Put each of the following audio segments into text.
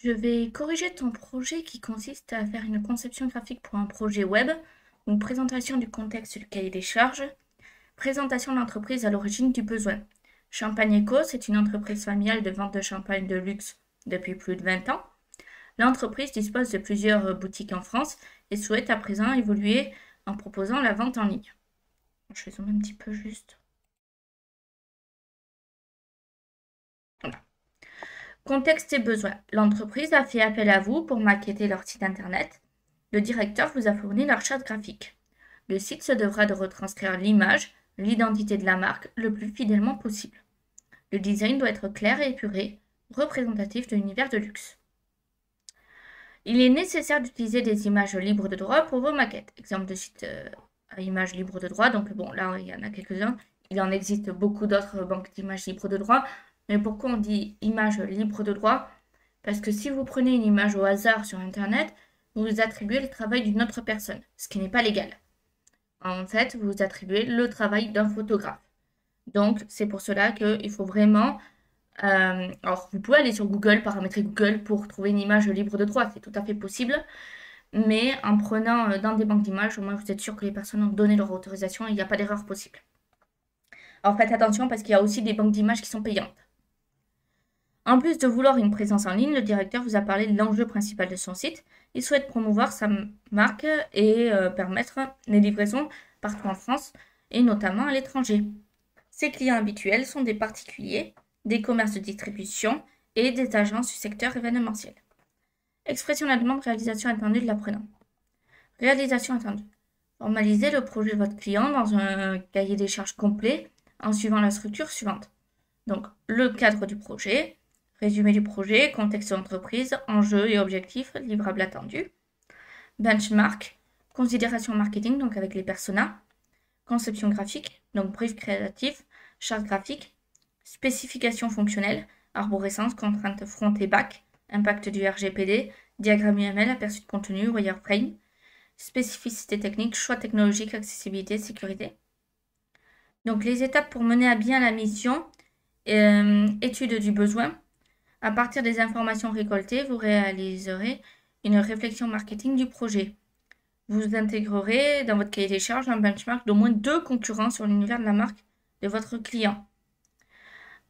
Je vais corriger ton projet qui consiste à faire une conception graphique pour un projet web, une présentation du contexte du cahier des charges, présentation de l'entreprise à l'origine du besoin. Champagne Eco, c'est une entreprise familiale de vente de champagne de luxe depuis plus de 20 ans. L'entreprise dispose de plusieurs boutiques en France et souhaite à présent évoluer en proposant la vente en ligne. Je vais zoomer un petit peu juste. Voilà. Contexte et besoins. L'entreprise a fait appel à vous pour maqueter leur site internet. Le directeur vous a fourni leur charte graphique. Le site se devra de retranscrire l'image, l'identité de la marque le plus fidèlement possible. Le design doit être clair et épuré, représentatif de l'univers de luxe. Il est nécessaire d'utiliser des images libres de droit pour vos maquettes. Exemple de site à images libres de droit. Donc bon, là, il y en a quelques-uns. Il en existe beaucoup d'autres banques d'images libres de droit. Mais pourquoi on dit images libres de droit? Parce que si vous prenez une image au hasard sur Internet, vous attribuez le travail d'une autre personne, ce qui n'est pas légal. En fait, vous attribuez le travail d'un photographe. Donc, c'est pour cela qu'il faut vraiment... alors, vous pouvez aller sur Google, paramétrer Google pour trouver une image libre de droit, c'est tout à fait possible. Mais en prenant dans des banques d'images, au moins vous êtes sûr que les personnes ont donné leur autorisation et il n'y a pas d'erreur possible. Alors, faites attention parce qu'il y a aussi des banques d'images qui sont payantes. En plus de vouloir une présence en ligne, le directeur vous a parlé de l'enjeu principal de son site. Il souhaite promouvoir sa marque et permettre les livraisons partout en France et notamment à l'étranger. Ses clients habituels sont des particuliers, des commerces de distribution et des agences du secteur événementiel. Expression de la demande, réalisation attendue de l'apprenant. Réalisation attendue. Formalisez le projet de votre client dans un cahier des charges complet en suivant la structure suivante. Donc, le cadre du projet, résumé du projet, contexte de l'entreprise, enjeux et objectifs, livrables attendus. Benchmark, considération marketing, donc avec les personas. Conception graphique, donc brief créatif, charte graphique. Spécification fonctionnelle, arborescence, contraintes front et back, impact du RGPD, diagramme UML, aperçu de contenu, wireframe. Spécificité technique, choix technologique, accessibilité, sécurité. Donc les étapes pour mener à bien la mission, étude du besoin. À partir des informations récoltées, vous réaliserez une réflexion marketing du projet. Vous intégrerez dans votre cahier des charges un benchmark d'au moins 2 concurrents sur l'univers de la marque de votre client.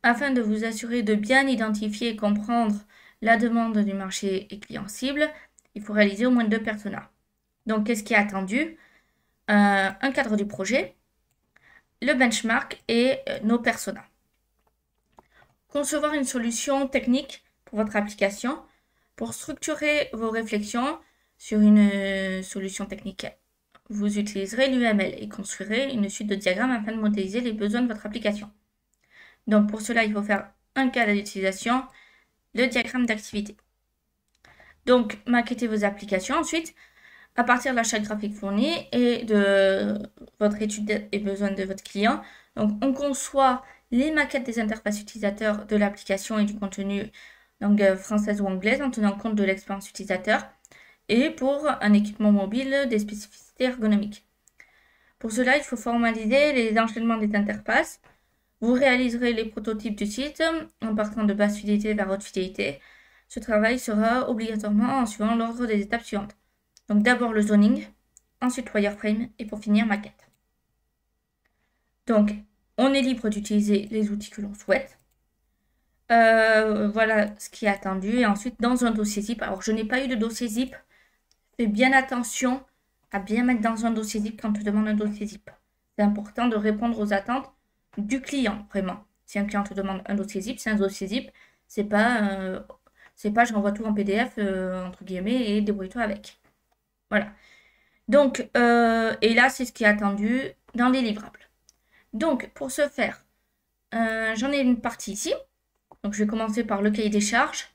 Afin de vous assurer de bien identifier et comprendre la demande du marché et client cible, il faut réaliser au moins 2 personas. Donc, qu'est-ce qui est attendu? Un cadre du projet, le benchmark et nos personas. Concevoir une solution technique pour votre application. Pour structurer vos réflexions sur une solution technique, vous utiliserez l'UML et construirez une suite de diagrammes afin de modéliser les besoins de votre application. Donc pour cela, il faut faire un cas d'utilisation, le diagramme d'activité. Donc maquettez vos applications ensuite à partir de la charte graphique fournie et de votre étude et besoins de votre client. Donc on conçoit les maquettes des interfaces utilisateurs de l'application et du contenu langue française ou anglaise en tenant compte de l'expérience utilisateur et pour un équipement mobile des spécificités ergonomiques. Pour cela, il faut formaliser les enchaînements des interfaces. Vous réaliserez les prototypes du site en partant de basse fidélité vers haute fidélité. Ce travail sera obligatoirement en suivant l'ordre des étapes suivantes. Donc d'abord le zoning, ensuite wireframe et pour finir maquette. Donc on est libre d'utiliser les outils que l'on souhaite. Voilà ce qui est attendu. Et ensuite dans un dossier zip. Alors je n'ai pas eu de dossier zip. Fais bien attention à bien mettre dans un dossier zip quand on te demande un dossier zip. C'est important de répondre aux attentes du client, vraiment. Si un client te demande un dossier zip, c'est un dossier zip. C'est pas j'envoie tout en PDF, entre guillemets, et débrouille-toi avec. Voilà. Donc, et là, c'est ce qui est attendu dans les livrables. Donc, pour ce faire, j'en ai une partie ici. Donc, je vais commencer par le cahier des charges.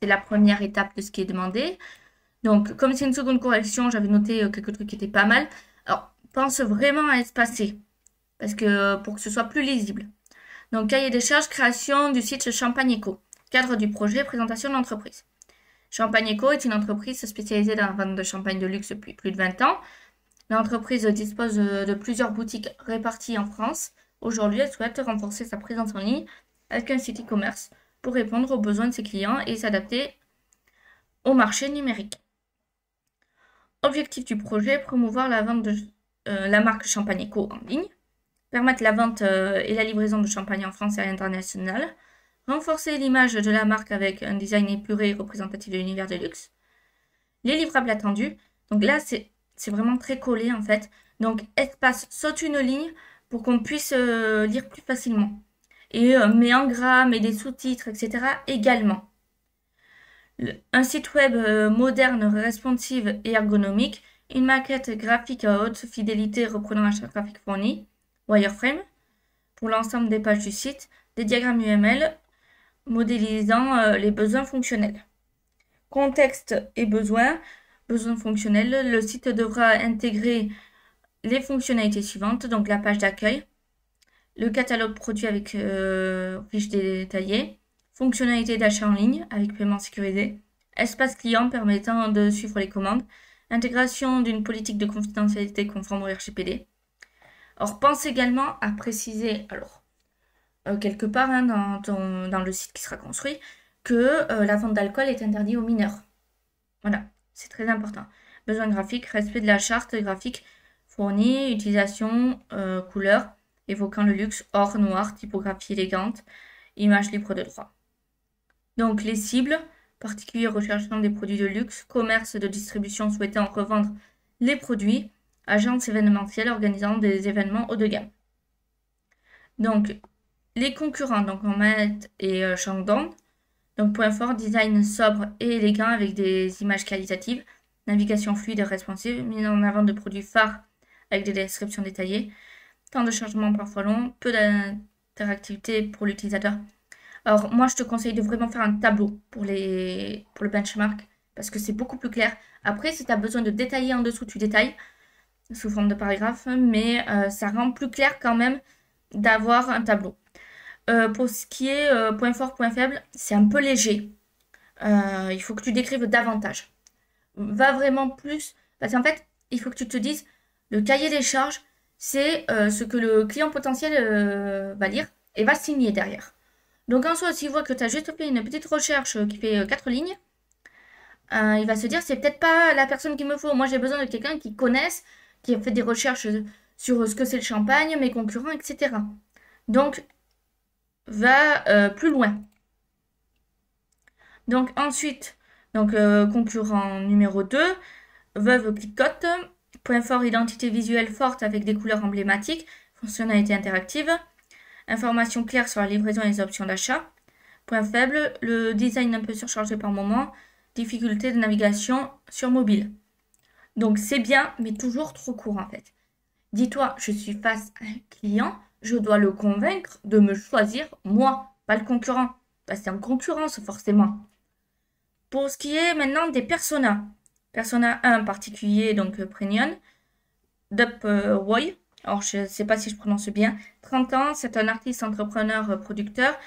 C'est la première étape de ce qui est demandé. Donc, comme c'est une seconde correction, j'avais noté quelques trucs qui étaient pas mal. Alors, pense vraiment à espacer. Parce que pour que ce soit plus lisible. Donc, cahier des charges, création du site Champagne Eco. Cadre du projet, présentation de l'entreprise. Champagne Eco est une entreprise spécialisée dans la vente de champagne de luxe depuis plus de 20 ans. L'entreprise dispose de plusieurs boutiques réparties en France. Aujourd'hui, elle souhaite renforcer sa présence en ligne avec un site e-commerce pour répondre aux besoins de ses clients et s'adapter au marché numérique. Objectif du projet, promouvoir la vente de la marque Champagne Eco en ligne, permettre la vente et la livraison de champagne en France et à l'international, renforcer l'image de la marque avec un design épuré et représentatif de l'univers de luxe, les livrables attendus. Donc là, c'est vraiment très collé en fait. Donc espace saute une ligne pour qu'on puisse lire plus facilement. Et met en gras, met des sous-titres, etc. également. Un site web moderne, responsive et ergonomique, une maquette graphique à haute fidélité reprenant la charte graphique fournie, wireframe, pour l'ensemble des pages du site, des diagrammes UML modélisant les besoins fonctionnels. Contexte et besoins fonctionnels, le site devra intégrer les fonctionnalités suivantes, donc la page d'accueil, le catalogue produit avec fiches détaillées, fonctionnalité d'achat en ligne avec paiement sécurisé, espace client permettant de suivre les commandes, intégration d'une politique de confidentialité conforme au RGPD. Alors, pense également à préciser, quelque part dans le site qui sera construit, que la vente d'alcool est interdite aux mineurs. Voilà, c'est très important. Besoin graphique, respect de la charte graphique fournie, utilisation, couleur, évoquant le luxe, or, noir, typographie élégante, image libre de droit. Donc les cibles, particuliers recherchant des produits de luxe, commerce de distribution souhaitant revendre les produits, agences événementielles organisant des événements haut de gamme. Donc les concurrents, donc Mohamed et Shandong. Donc point fort, design sobre et élégant avec des images qualitatives, navigation fluide et responsive, mise en avant de produits phares avec des descriptions détaillées, temps de chargement parfois long, peu d'interactivité pour l'utilisateur. Alors moi je te conseille de vraiment faire un tableau pour le benchmark parce que c'est beaucoup plus clair. Après si tu as besoin de détailler en dessous, tu détailles sous forme de paragraphe, mais ça rend plus clair quand même d'avoir un tableau. Pour ce qui est point fort, point faible, c'est un peu léger. Il faut que tu décrives davantage. Va vraiment plus, parce qu'en fait, il faut que tu te dises, le cahier des charges, c'est ce que le client potentiel va lire et va signer derrière. Donc en soi, s'il voit que tu as juste fait une petite recherche qui fait 4 lignes, il va se dire, c'est peut-être pas la personne qu'il me faut. Moi, j'ai besoin de quelqu'un qui connaisse, qui a fait des recherches sur ce que c'est le champagne, mes concurrents, etc. Donc, va plus loin. Donc ensuite, concurrent numéro 2, Veuve Clicotte, point fort identité visuelle forte avec des couleurs emblématiques, fonctionnalité interactive, information claire sur la livraison et les options d'achat. Point faible, le design un peu surchargé par moment, difficulté de navigation sur mobile. Donc c'est bien, mais toujours trop court en fait. Dis-toi, je suis face à un client, je dois le convaincre de me choisir moi, pas le concurrent. Bah, c'est en concurrence forcément. Pour ce qui est maintenant des personas. Persona 1 particulier, donc Premium. Dup Woy. Alors je ne sais pas si je prononce bien. 30 ans, c'est un artiste, entrepreneur, producteur.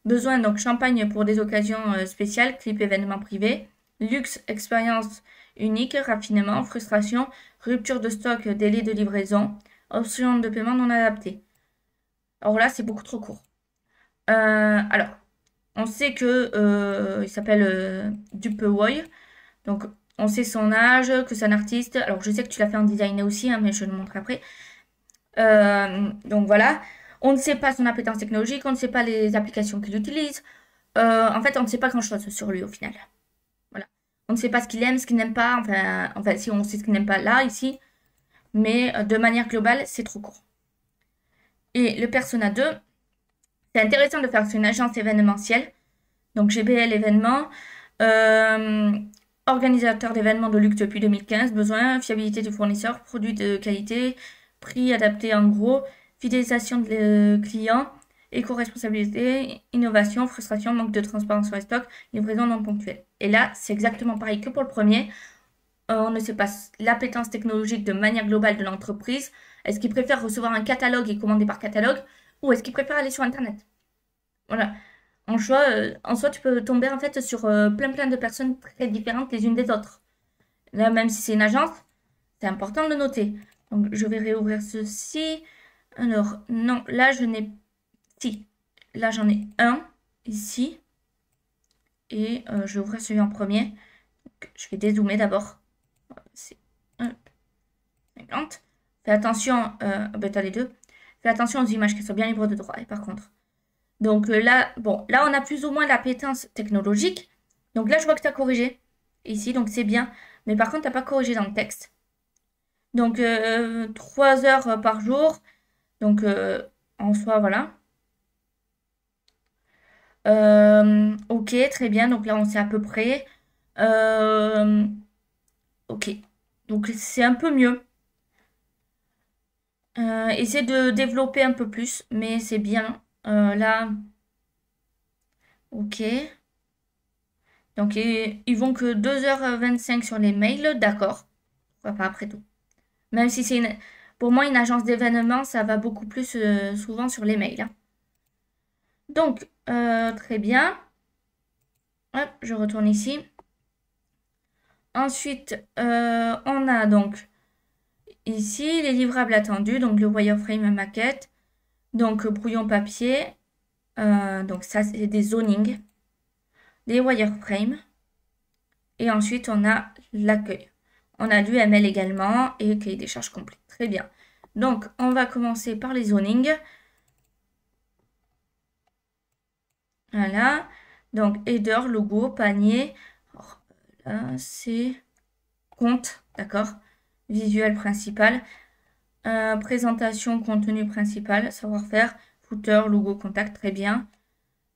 Besoin donc champagne pour des occasions spéciales, clip événements privés. Luxe, expérience unique, raffinement, frustration, rupture de stock, délai de livraison, option de paiement non adaptée. Alors là, c'est beaucoup trop court. Alors, on sait que il s'appelle Dupewoy. Donc, on sait son âge, que c'est un artiste. Alors, je sais que tu l'as fait en design aussi, hein, mais je le montre après. Donc voilà. On ne sait pas son appétence technologique, on ne sait pas les applications qu'il utilise. En fait, on ne sait pas grand-chose sur lui au final. Voilà. On ne sait pas ce qu'il aime, ce qu'il n'aime pas. Enfin, si on sait ce qu'il n'aime pas là, ici. Mais de manière globale, c'est trop court. Et le Persona 2, c'est intéressant de faire sur une agence événementielle. Donc GBL événements. Organisateur d'événements de luxe depuis 2015. Besoin, fiabilité du fournisseur, produit de qualité, prix adapté en gros, fidélisation de clients, éco-responsabilité, innovation, frustration, manque de transparence sur les stocks, livraison non ponctuelle. Et là, c'est exactement pareil que pour le premier. On ne sait pas l'appétence technologique de manière globale de l'entreprise. Est-ce qu'il préfère recevoir un catalogue et commander par catalogue ou est-ce qu'il préfère aller sur Internet? Voilà. En soi, tu peux tomber en fait sur plein de personnes très différentes les unes des autres. Là, même si c'est une agence, c'est important de le noter. Donc, je vais réouvrir ceci. Alors, non, là, je n'ai... Si, là, j'en ai un, ici. Et je vais ouvrir celui en premier. Donc, je vais dézoomer d'abord. C'est 50. Fais attention, ben, t'as les deux. Fais attention aux images, qu'elles soient bien libres de droit. Et par contre. Donc là, bon, là, on a plus ou moins l'appétence technologique. Donc là, je vois que tu as corrigé ici, donc c'est bien. Mais par contre, tu n'as pas corrigé dans le texte. Donc 3 heures par jour. Donc en soi, voilà. Ok, très bien. Donc là, on sait à peu près. Ok. Donc c'est un peu mieux. Essaie de développer un peu plus, mais c'est bien. Là, ok. Donc, ils vont que 2h25 sur les mails, d'accord. Pourquoi pas après tout. Même si c'est pour moi une agence d'événements, ça va beaucoup plus souvent sur les mails, hein. Donc, très bien. Hop, je retourne ici. Ensuite, on a donc ici les livrables attendus, donc le wireframe maquette, donc brouillon papier, donc ça c'est des zonings, des wireframes, et ensuite on a l'accueil. On a l'UML également et cahier des charges complet. Très bien. Donc, on va commencer par les zonings. Voilà. Donc, header, logo, panier. Alors, là, c'est compte, d'accord. Visuel principal. Présentation, contenu principal, savoir-faire. Footer, logo, contact, très bien.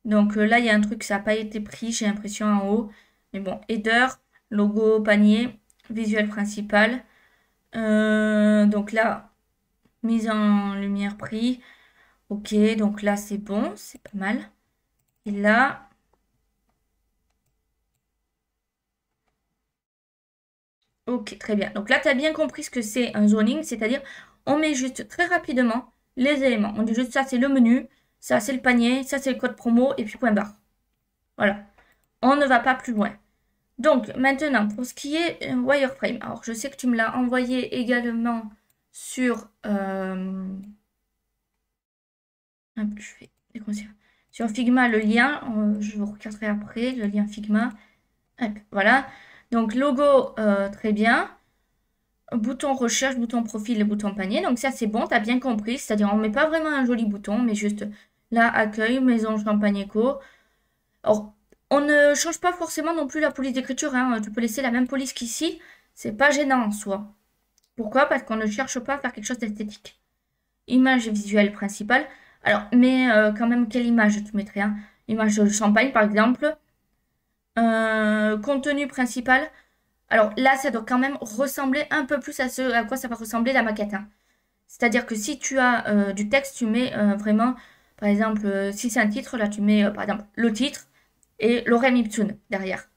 Donc là, il y a un truc, ça n'a pas été pris, j'ai l'impression en haut. Mais bon, header, logo, panier, visuel principal. Donc là, mise en lumière prix. Ok, donc là c'est bon, c'est pas mal. Et là, ok, très bien. Donc là, tu as bien compris ce que c'est un zoning, c'est-à-dire on met juste très rapidement les éléments. On dit juste ça c'est le menu, ça c'est le panier, ça c'est le code promo, et puis point barre. Voilà. On ne va pas plus loin. Donc maintenant, pour ce qui est wireframe, alors je sais que tu me l'as envoyé également sur... hop, je fais déconstruire. Sur Figma, le lien, je vous regarderai après, le lien Figma. Hop, voilà. Donc logo, très bien. Bouton recherche, bouton profil et bouton panier. Donc ça c'est bon, tu as bien compris. C'est-à-dire on ne met pas vraiment un joli bouton, mais juste là, accueil, maison Champagne Éco. Alors, on ne change pas forcément non plus la police d'écriture, hein. Tu peux laisser la même police qu'ici. C'est pas gênant en soi. Pourquoi? Parce qu'on ne cherche pas à faire quelque chose d'esthétique. Image visuelle principale. Alors, mais quand même, quelle image tu mettrais, hein? Image de champagne, par exemple. Contenu principal. Alors là, ça doit quand même ressembler un peu plus à ce à quoi ça va ressembler la maquette, hein. C'est-à-dire que si tu as du texte, tu mets vraiment, par exemple, si c'est un titre, là tu mets par exemple le titre et l'orem ipsum derrière.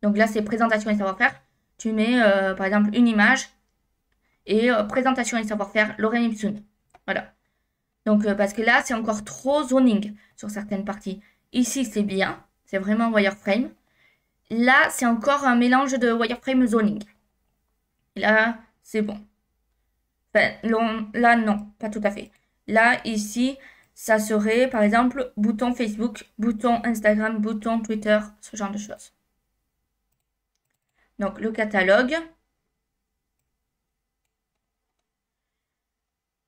Donc là, c'est présentation et savoir-faire. Tu mets par exemple une image et présentation et savoir-faire, l'orem ipsum. Voilà. Donc parce que là, c'est encore trop zoning sur certaines parties. Ici, c'est bien, c'est vraiment wireframe. Là, c'est encore un mélange de wireframe zoning. Là, c'est bon. Enfin, là, non, pas tout à fait. Là, ici, ça serait, par exemple, bouton Facebook, bouton Instagram, bouton Twitter, ce genre de choses. Donc, le catalogue.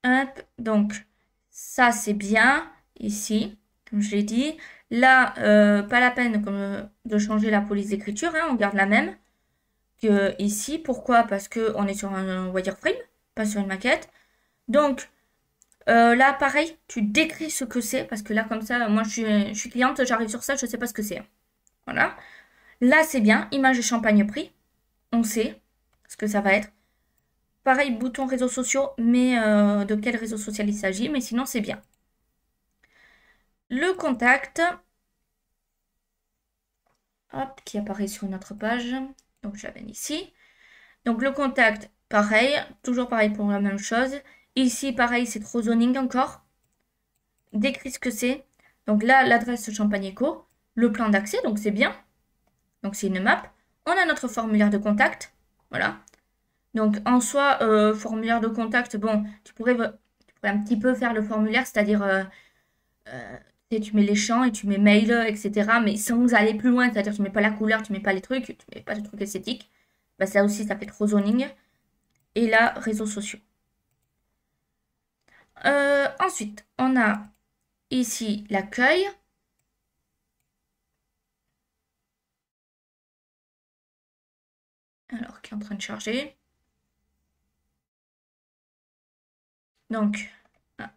Hop, donc, ça, c'est bien, ici, comme je l'ai dit. Là, pas la peine de changer la police d'écriture, hein, on garde la même que ici. Pourquoi? Parce qu'on est sur un wireframe, pas sur une maquette. Donc, là, pareil, tu décris ce que c'est, parce que là, comme ça, moi, je suis cliente, j'arrive sur ça, je ne sais pas ce que c'est, hein. Voilà. Là, c'est bien, image de champagne prix, on sait ce que ça va être. Pareil, bouton réseaux sociaux, mais de quel réseau social il s'agit, mais sinon, c'est bien. Le contact, hop, qui apparaît sur une autre page, donc je l'amène ici. Donc, le contact, pareil, toujours pareil pour la même chose. Ici, pareil, c'est trop zoning encore. Décrit ce que c'est. Donc là, l'adresse Champagne Éco, le plan d'accès, donc c'est bien. Donc c'est une map. On a notre formulaire de contact. Voilà. Donc en soi, formulaire de contact, bon, tu pourrais un petit peu faire le formulaire, c'est-à-dire tu mets les champs et tu mets mail, etc. Mais sans aller plus loin, c'est-à-dire tu mets pas la couleur, tu mets pas les trucs, tu mets pas de trucs esthétiques. Bah, ça aussi, ça fait trop zoning. Et là, réseaux sociaux. Ensuite, on a ici l'accueil. Alors, qui est en train de charger. Donc, ah,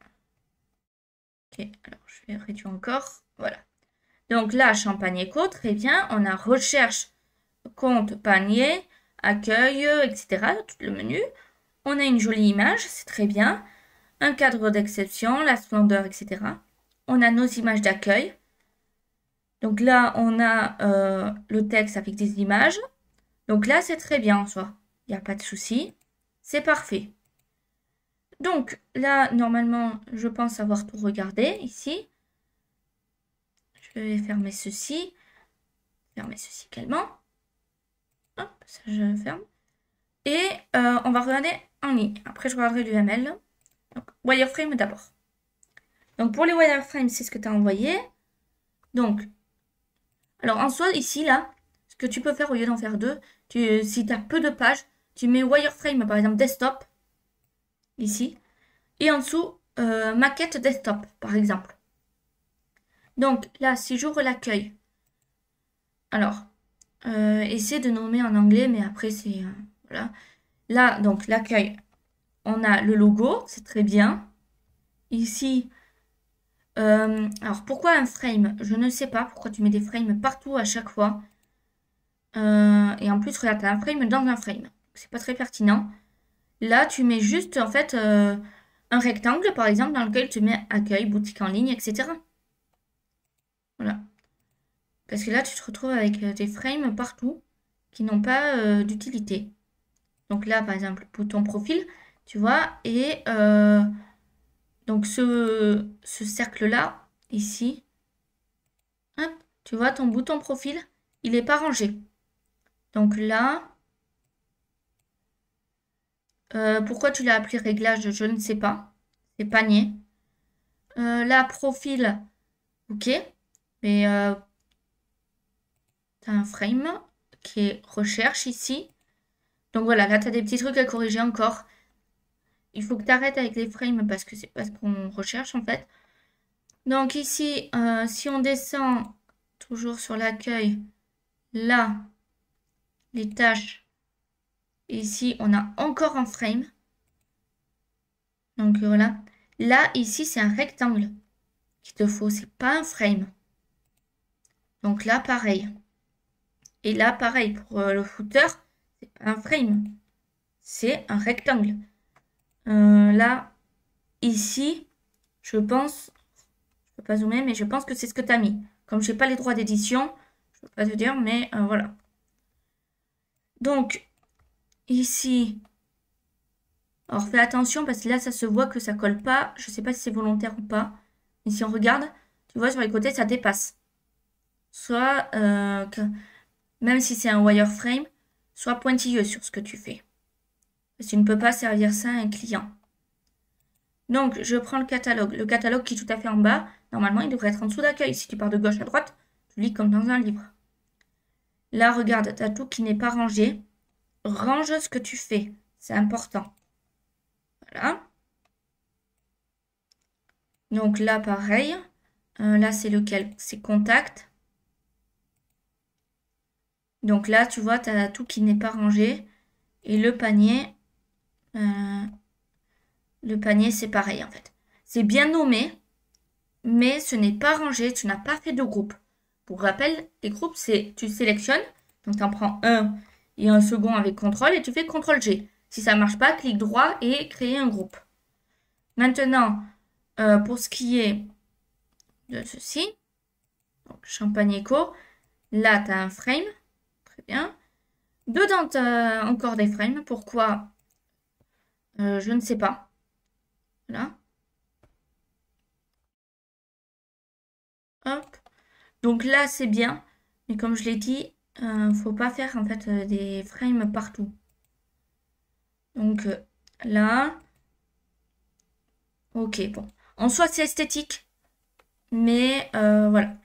ok, alors je vais réduire encore. Voilà. Donc là, Champagne Éco, très bien. On a recherche, compte, panier, accueil, etc. Tout le menu. On a une jolie image, c'est très bien. Un cadre d'exception, la splendeur, etc. On a nos images d'accueil. Donc là, on a le texte avec des images. Donc là, c'est très bien en soi. Il n'y a pas de souci. C'est parfait. Donc là, normalement, je pense avoir tout regardé ici. Je vais fermer ceci. Fermer ceci également. Hop, ça je ferme. Et on va regarder en ligne. Après, je regarderai l'UML. Donc, wireframe d'abord. Donc, pour les wireframes, c'est ce que tu as envoyé. Donc, alors en soi, ici, là, ce que tu peux faire au lieu d'en faire deux, si tu as peu de pages, tu mets wireframe, par exemple, desktop, ici. Et en dessous, maquette desktop, par exemple. Donc, là, si j'ouvre l'accueil, alors, essaie de nommer en anglais, mais après, c'est... voilà. Là, donc, l'accueil, on a le logo, c'est très bien. Ici, alors pourquoi un frame? Je ne sais pas pourquoi tu mets des frames partout à chaque fois. Et en plus, regarde, tu as un frame dans un frame. C'est pas très pertinent. Là, tu mets juste, en fait, un rectangle, par exemple, dans lequel tu mets accueil, boutique en ligne, etc. Voilà. Parce que là, tu te retrouves avec des frames partout qui n'ont pas d'utilité. Donc là, par exemple, bouton profil, tu vois, et donc ce cercle-là, ici, hop, tu vois, ton bouton profil, il n'est pas rangé. Donc là, pourquoi tu l'as appelé réglage, je ne sais pas. C'est panier. Là, profil, ok, mais tu as un frame qui est recherche ici. Donc voilà, là, tu as des petits trucs à corriger encore. Il faut que tu arrêtes avec les frames parce que c'est pas ce qu'on recherche en fait. Donc ici, si on descend toujours sur l'accueil, là, les tâches, ici, on a encore un frame. Donc voilà. Là, ici, c'est un rectangle qu'il te faut, c'est pas un frame. Donc là, pareil. Et là, pareil, pour le footer, c'est pas un frame, c'est un rectangle. Là, ici, je pense, je peux pas zoomer, mais je pense que c'est ce que tu as mis. Comme je n'ai pas les droits d'édition, je peux pas te dire, mais voilà. Donc, ici, alors fais attention parce que là, ça se voit que ça colle pas. Je sais pas si c'est volontaire ou pas. Mais si on regarde, tu vois, sur les côtés, ça dépasse. Soit, même si c'est un wireframe, soit pointilleux sur ce que tu fais. Parce que tu ne peux pas servir ça à un client. Donc, je prends le catalogue. Le catalogue qui est tout à fait en bas, normalement, il devrait être en dessous d'accueil. Si tu pars de gauche à droite, tu lis comme dans un livre. Là, regarde, tu as tout qui n'est pas rangé. Range ce que tu fais. C'est important. Voilà. Donc là, pareil. Là, c'est lequel? C'est contact. Donc là, tu vois, tu as tout qui n'est pas rangé. Et le panier, c'est pareil en fait. C'est bien nommé, mais ce n'est pas rangé. Tu n'as pas fait de groupe. Pour rappel, les groupes, c'est tu sélectionnes. Donc, tu en prends un et un second avec CTRL et tu fais CTRL-G. Si ça ne marche pas, clique droit et créer un groupe. Maintenant, pour ce qui est de ceci, donc Champagne Éco, là, tu as un frame. Très bien. Dedans, tu as encore des frames. Pourquoi? Je ne sais pas. Voilà. Hop. Donc là, c'est bien. Mais comme je l'ai dit, faut pas faire en fait des frames partout. Donc là. Ok, bon. En soi, c'est esthétique. Mais voilà.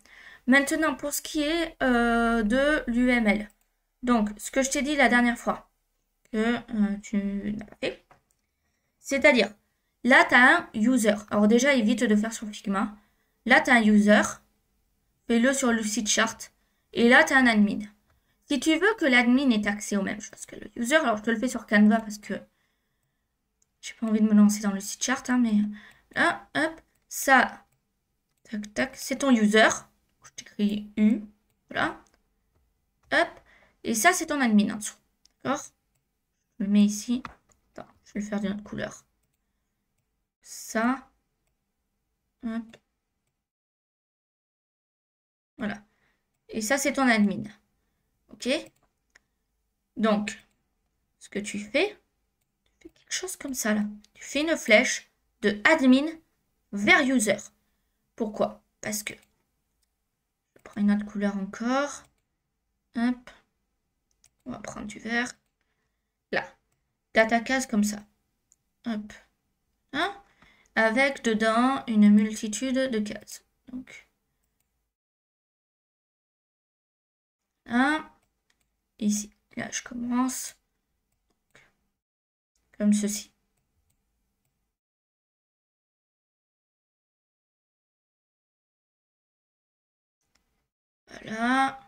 Maintenant, pour ce qui est de l'UML. Donc, ce que je t'ai dit la dernière fois, que tu n'as pas fait. C'est-à-dire, là, tu as un user. Alors déjà, évite de faire sur Figma. Là, tu as un user. Fais-le sur le site chart. Et là, tu as un admin. Si tu veux que l'admin ait accès aux mêmes choses que le user, alors je te le fais sur Canva parce que j'ai pas envie de me lancer dans le site chart, hein, mais là, hop, ça, tac, tac, c'est ton user. Je t'écris U, voilà. Hop, et ça, c'est ton admin en dessous. D'accord? Je le mets ici. Attends, je vais le faire d'une autre couleur. Ça, hop. Voilà. Et ça, c'est ton admin. OK? Donc, ce que tu fais quelque chose comme ça, là. Tu fais une flèche de admin vers user. Pourquoi? Parce que je prends une autre couleur encore. Hop. On va prendre du vert. Là. Data case comme ça. Hop. Hein? Avec dedans une multitude de cases. Donc, ici. Là, je commence comme ceci. Voilà.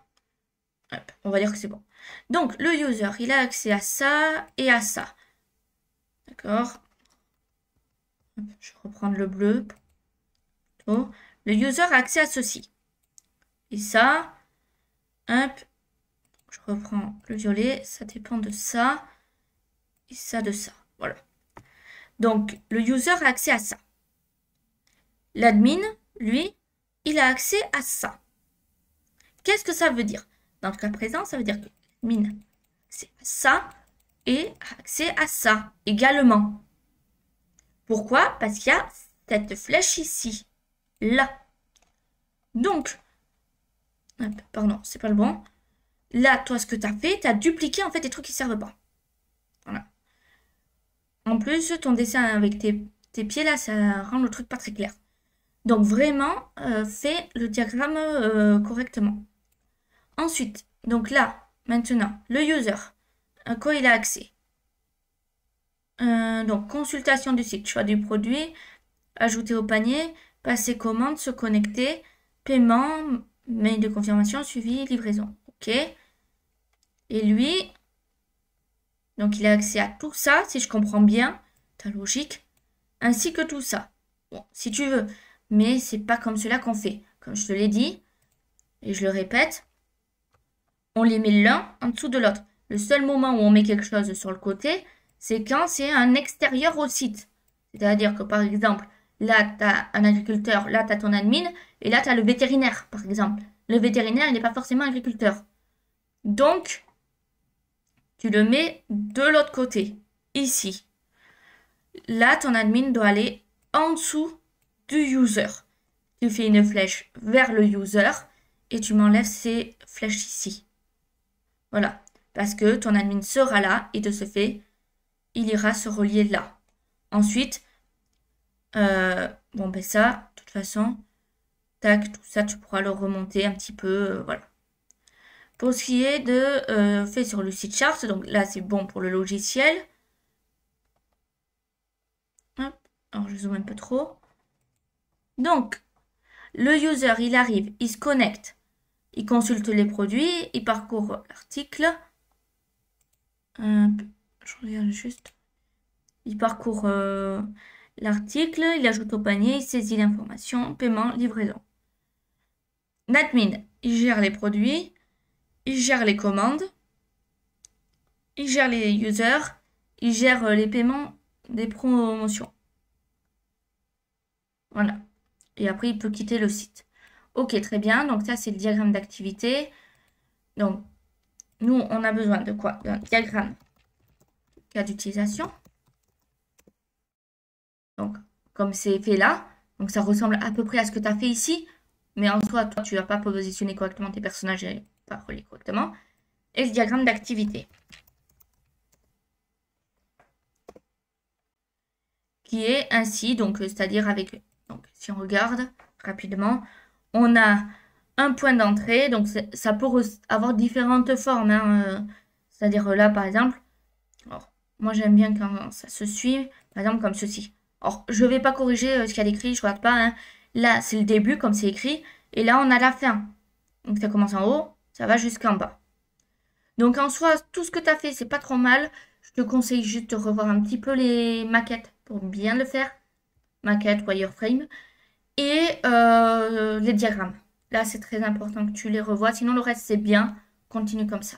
Hop. On va dire que c'est bon. Donc, le user, il a accès à ça et à ça. D'accord? Je vais reprendre le bleu. Le user a accès à ceci. Et ça, hop, je reprends le violet, ça dépend de ça, et ça de ça. Voilà. Donc, le user a accès à ça. L'admin, lui, il a accès à ça. Qu'est-ce que ça veut dire? Dans le cas présent, ça veut dire que l'admin a accès à ça et a accès à ça également. Pourquoi? Parce qu'il y a cette flèche ici, là. Donc, hop, pardon, c'est pas le bon. Là, toi, ce que tu as fait, tu as dupliqué en fait des trucs qui ne servent pas. Voilà. En plus, ton dessin avec tes pieds là, ça rend le truc pas très clair. Donc vraiment, fais le diagramme correctement. Ensuite, donc là, maintenant, le user, à quoi il a accès? Donc, consultation du site, choix du produit, ajouter au panier, passer commande, se connecter, paiement, mail de confirmation, suivi, livraison. OK. Et lui, donc il a accès à tout ça, si je comprends bien ta logique, ainsi que tout ça. Bon, si tu veux, mais c'est pas comme cela qu'on fait. Comme je te l'ai dit, et je le répète, on les met l'un en dessous de l'autre. Le seul moment où on met quelque chose sur le côté, c'est quand c'est un extérieur au site. C'est-à-dire que par exemple, là tu as un agriculteur, là tu as ton admin, et là tu as le vétérinaire, par exemple. Le vétérinaire, il n'est pas forcément agriculteur. Donc, tu le mets de l'autre côté, ici. Là, ton admin doit aller en dessous du user. Tu fais une flèche vers le user et tu m'enlèves ces flèches ici. Voilà. Parce que ton admin sera là et de ce fait, il ira se relier là. Ensuite, bon ben ça, de toute façon, tac, tout ça, tu pourras le remonter un petit peu, voilà. Pour ce qui est de fait sur le site chart, donc là c'est bon pour le logiciel. Hop, alors je zoome un peu trop. Donc, le user, il arrive, il se connecte, il consulte les produits, il parcourt l'article. Je regarde juste. Il parcourt l'article, il ajoute au panier, il saisit l'information, paiement, livraison. L'admin, il gère les produits, il gère les commandes, il gère les users, il gère les paiements des promotions. Voilà. Et après, il peut quitter le site. Ok, très bien. Donc ça, c'est le diagramme d'activité. Donc, nous, on a besoin de quoi? D'un diagramme cas d'utilisation. Donc, comme c'est fait là, donc ça ressemble à peu près à ce que tu as fait ici. Mais en soi, toi, tu vas pas positionner correctement tes personnages et pas relier correctement. Et le diagramme d'activité. Qui est ainsi, donc c'est-à-dire avec... Donc, si on regarde, rapidement. On a un point d'entrée, donc ça peut avoir différentes formes, hein, c'est-à-dire là, par exemple, alors, moi j'aime bien quand ça se suit, par exemple comme ceci. Alors, je vais pas corriger ce qu'il y a écrit, je regarde pas, hein. Là, c'est le début, comme c'est écrit, et là, on a la fin. Donc, ça commence en haut, ça va jusqu'en bas. Donc, en soi, tout ce que tu as fait, c'est pas trop mal. Je te conseille juste de revoir un petit peu les maquettes pour bien le faire. Maquette, wireframe. Et les diagrammes. Là, c'est très important que tu les revoies. Sinon, le reste, c'est bien. Continue comme ça.